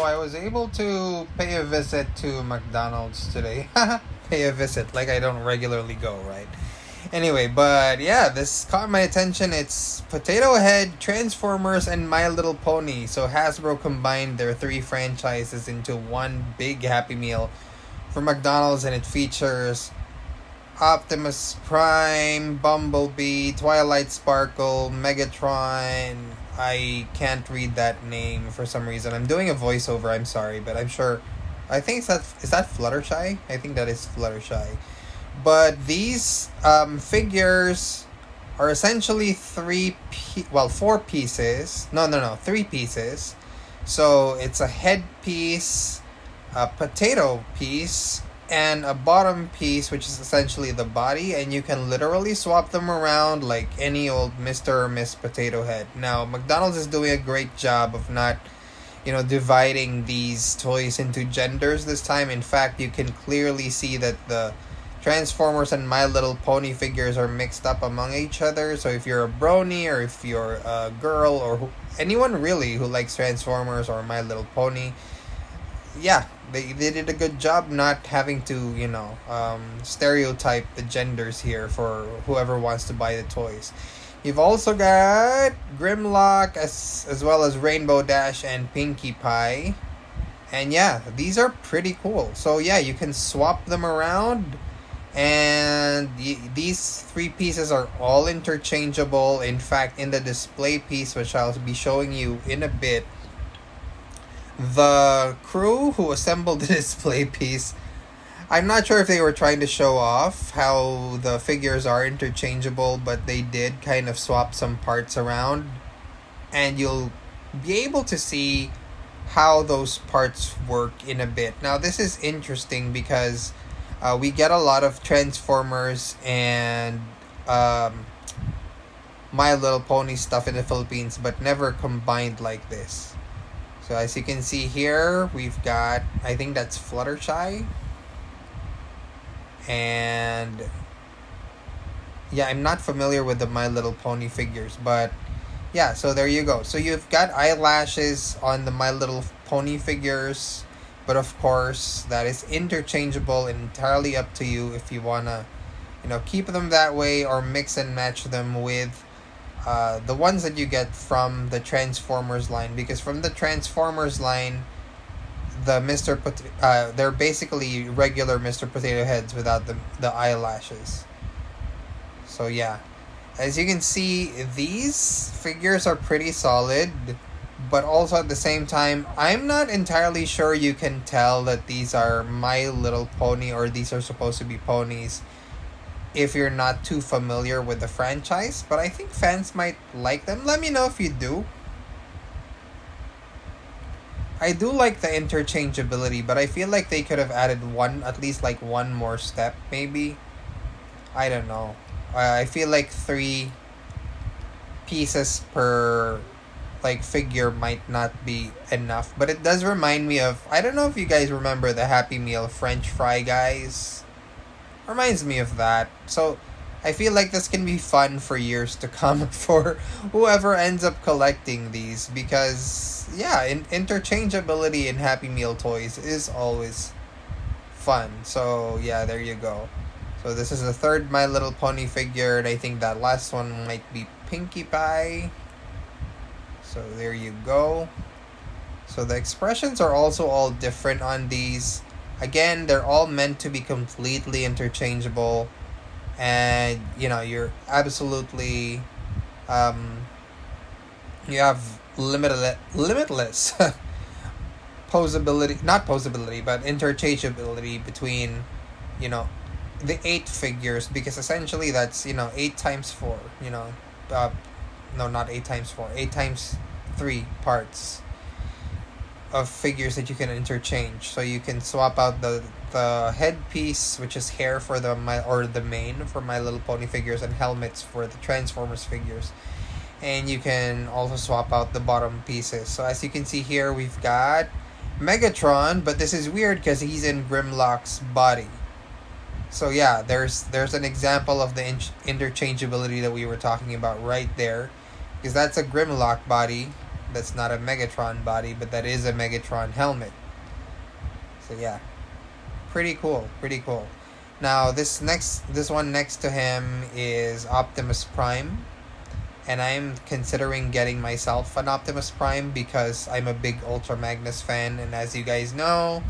I was able to pay a visit to McDonald's today. Pay a visit, like I don't regularly go, right? Anyway, but yeah, this caught my attention. It's Potato Head, Transformers, and My Little Pony. So Hasbro combined their three franchises into one big Happy Meal for McDonald's, and it features Optimus Prime, Bumblebee, Twilight Sparkle, Megatron. I can't read that name for some reason. I'm doing a voiceover, I'm sorry, but I'm sure. I think is that Fluttershy? I think that is Fluttershy. But these figures are essentially four pieces. No, three pieces. So it's a head piece, a potato piece, and a bottom piece, which is essentially the body, and you can literally swap them around like any old Mr. or Miss Potato Head. Now, McDonald's is doing a great job of not, dividing these toys into genders this time. In fact, you can clearly see that the Transformers and My Little Pony figures are mixed up among each other. So if you're a brony, or if you're a girl, or anyone really who likes Transformers or My Little Pony, yeah, they did a good job not having to, stereotype the genders here for whoever wants to buy the toys. You've also got Grimlock as well as Rainbow Dash and Pinkie Pie. And yeah, these are pretty cool. So yeah, you can swap them around. And these three pieces are all interchangeable. In fact, in the display piece, which I'll be showing you in a bit, the crew who assembled the display piece, I'm not sure if they were trying to show off how the figures are interchangeable, but they did kind of swap some parts around, and you'll be able to see how those parts work in a bit. Now, this is interesting because we get a lot of Transformers and My Little Pony stuff in the Philippines, but never combined like this. So as you can see here, we've got, I think that's Fluttershy. And yeah, I'm not familiar with the My Little Pony figures, but yeah, so there you go. So you've got eyelashes on the My Little Pony figures, but of course, that is interchangeable and entirely up to you if you want to, keep them that way or mix and match them with the ones that you get from the Transformers line. Because from the Transformers line, they're basically regular Mr. Potato Heads without the eyelashes. So yeah, as you can see, these figures are pretty solid, but also at the same time, I'm not entirely sure you can tell that these are My Little Pony or these are supposed to be ponies if you're not too familiar with the franchise, but I think fans might like them. Let me know if you do. I do like the interchangeability, but I feel like they could have added at least like one more step, maybe. I don't know. I feel like 3 pieces per figure might not be enough, but it does remind me of, I don't know if you guys remember the Happy Meal French fry guys. Reminds me of that. So I feel like this can be fun for years to come for whoever ends up collecting these, because yeah, interchangeability in Happy Meal toys is always fun. So yeah, there you go. So this is the third My Little Pony figure, and I think that last one might be Pinkie Pie. So there you go. So the expressions are also all different on these. Again, they're all meant to be completely interchangeable, and you're absolutely you have limitless posability, but interchangeability between the 8 figures, because essentially that's 8 times 4, no, not 8 times 4, 8 times 3 parts of figures that you can interchange. So you can swap out the headpiece, which is hair for the mane for My Little Pony figures, and helmets for the Transformers figures. And you can also swap out the bottom pieces. So as you can see here, we've got Megatron, but this is weird because he's in Grimlock's body. So yeah, there's an example of the interchangeability that we were talking about right there, because that's a Grimlock body, That's not a Megatron body, but that is a Megatron helmet. So yeah, pretty cool, pretty cool. Now this one next to him is Optimus Prime, and I'm considering getting myself an Optimus Prime because I'm a big Ultra Magnus fan, and as you guys know,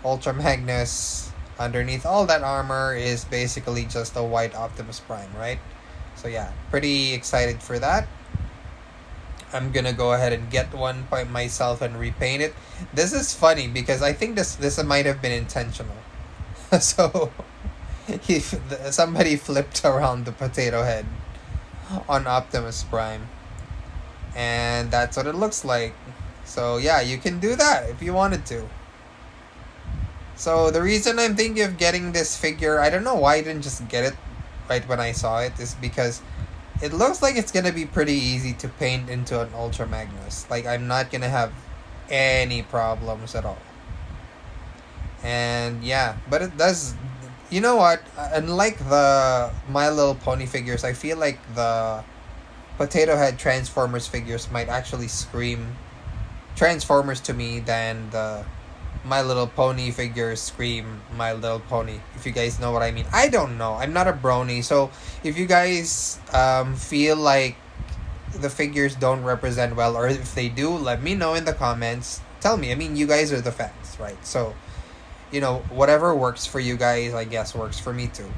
Ultra Magnus underneath all that armor is basically just a white Optimus Prime, right? So yeah, pretty excited for that. I'm gonna go ahead and get one by myself and repaint it. This is funny because I think this might have been intentional. So somebody flipped around the potato head on Optimus Prime, and that's what it looks like. So yeah, you can do that if you wanted to. So the reason I'm thinking of getting this figure, I don't know why I didn't just get it right when I saw it, is because it looks like it's gonna be pretty easy to paint into an Ultra Magnus. Like, I'm not gonna have any problems at all. And yeah, but it does. You know what? Unlike the My Little Pony figures, I feel like the Potato Head Transformers figures might actually scream Transformers to me than the My Little Pony figures scream My Little Pony. If you guys know what I mean. I don't know. I'm not a brony, so if you guys feel like the figures don't represent well, or if they do, let me know in the comments. Tell me. I mean, you guys are the fans, right? So, whatever works for you guys, I guess works for me too.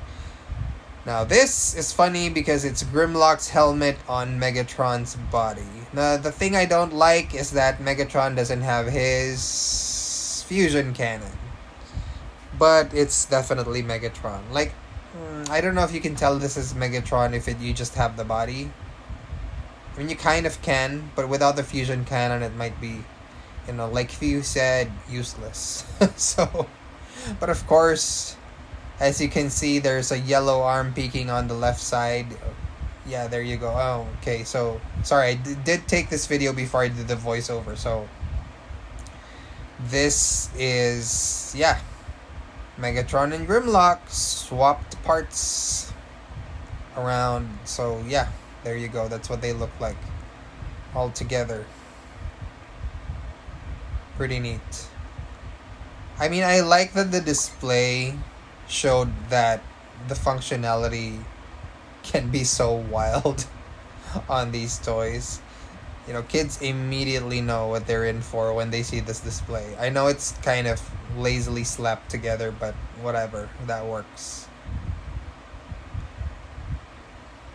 Now, this is funny because it's Grimlock's helmet on Megatron's body. Now, the thing I don't like is that Megatron doesn't have his fusion cannon. But it's definitely Megatron. Like, I don't know if you can tell this is Megatron if you just have the body. I mean, you kind of can, but without the fusion cannon, it might be, like Few said, useless. So, but of course, as you can see, there's a yellow arm peeking on the left side. Yeah, there you go. Oh, okay. So, sorry, I did take this video before I did the voiceover. So, this is, yeah, Megatron and Grimlock swapped parts around. So, yeah, there you go. That's what they look like all together. Pretty neat. I mean, I like that the display showed that the functionality can be so wild on these toys. Kids immediately know what they're in for when they see this display. I know it's kind of lazily slapped together, but whatever, that works.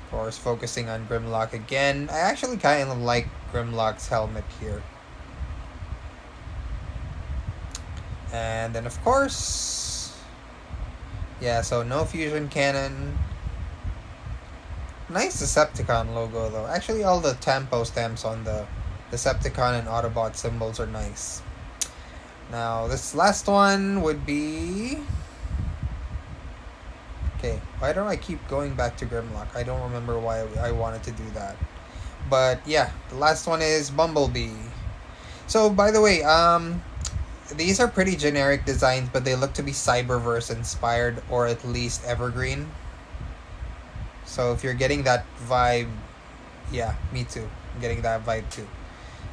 Of course, focusing on Grimlock again. I actually kind of like Grimlock's helmet here. And then, of course, yeah, so no fusion cannon. Nice Decepticon logo, though. Actually, all the Tampo stamps on the Decepticon and Autobot symbols are nice. Now, this last one would be... Okay, why don't I keep going back to Grimlock? I don't remember why I wanted to do that. But, yeah, the last one is Bumblebee. So, by the way, these are pretty generic designs, but they look to be Cyberverse inspired, or at least Evergreen. So if you're getting that vibe, yeah, me too. I'm getting that vibe too.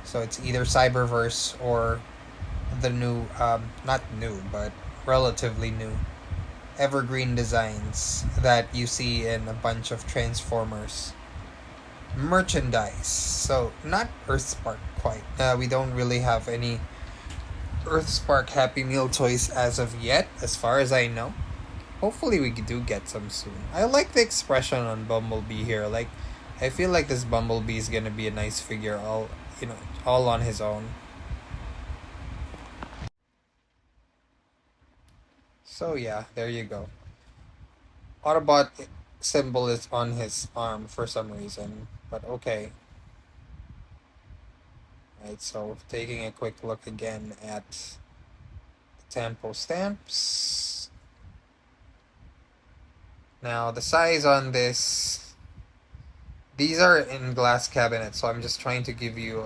So it's either Cyberverse or the new, not new, but relatively new Evergreen designs that you see in a bunch of Transformers merchandise. So not Earthspark quite. We don't really have any Earthspark Happy Meal toys as of yet, as far as I know. Hopefully we do get some soon. I like the expression on Bumblebee here. Like, I feel like this Bumblebee is gonna be a nice figure, all on his own. So yeah, there you go. Autobot symbol is on his arm for some reason, but okay. Right, so taking a quick look again at the Tampo stamps. Now, the size on this, these are in glass cabinets, so I'm just trying to give you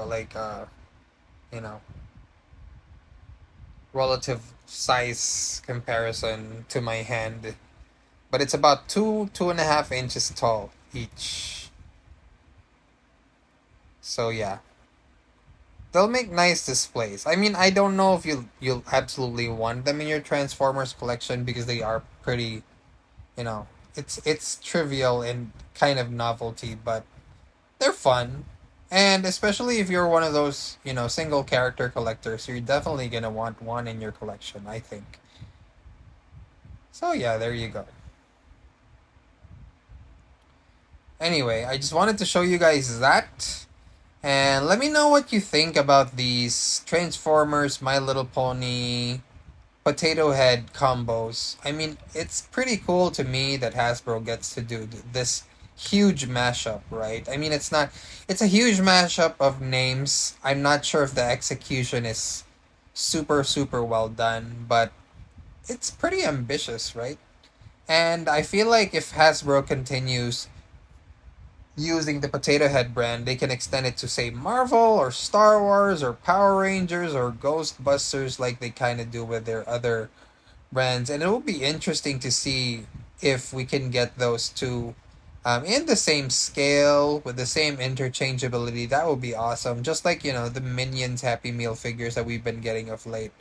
relative size comparison to my hand. But it's about 2.5 inches tall each. So yeah, they'll make nice displays. I mean, I don't know if you'll absolutely want them in your Transformers collection because they are pretty, you know, it's trivial and kind of novelty, but they're fun. And especially if you're one of those, single character collectors, you're definitely gonna want one in your collection, I think. So yeah, there you go. Anyway, I just wanted to show you guys that. And let me know what you think about these Transformers, My Little Pony, Potato Head combos. I mean, it's pretty cool to me that Hasbro gets to do this huge mashup, right? I mean, it's a huge mashup of names. I'm not sure if the execution is super, super well done, but it's pretty ambitious, right? And I feel like if Hasbro continues using the Potato Head brand, they can extend it to say Marvel or Star Wars or Power Rangers or Ghostbusters like they kind of do with their other brands. And it will be interesting to see if we can get those two in the same scale with the same interchangeability. That would be awesome. Just like, the Minions Happy Meal figures that we've been getting of late.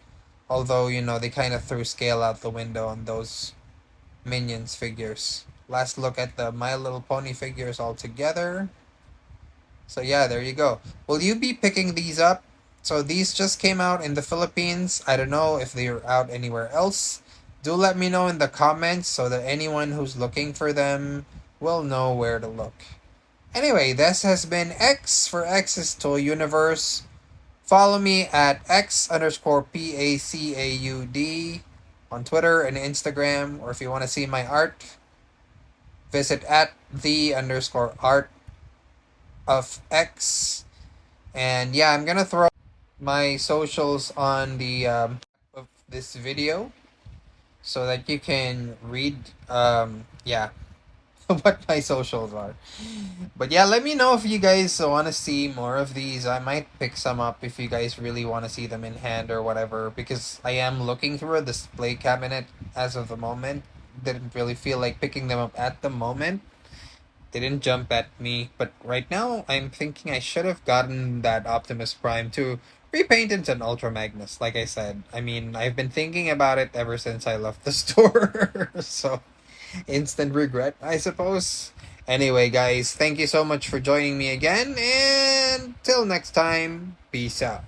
Although, they kind of threw scale out the window on those Minions figures. Last look at the My Little Pony figures all together. So yeah, there you go. Will you be picking these up? So these just came out in the Philippines. I don't know if they're out anywhere else. Do let me know in the comments so that anyone who's looking for them will know where to look. Anyway, this has been X for X's Toy Universe. Follow me at X underscore PACAUD on Twitter and Instagram, or if you want to see my art, visit at the underscore art of X. And yeah, I'm gonna throw my socials on the of this video so that you can read yeah what my socials are. But yeah, let me know if you guys want to see more of these. I might pick some up if you guys really want to see them in hand or whatever, because I am looking through a display cabinet as of the moment. Didn't really feel like picking them up at the moment. They didn't jump at me, but right now I'm thinking I should have gotten that Optimus Prime to repaint into an Ultra Magnus, like I said. I mean, I've been thinking about it ever since I left the store. So, instant regret, I suppose. Anyway, guys, thank you so much for joining me again, and till next time, peace out.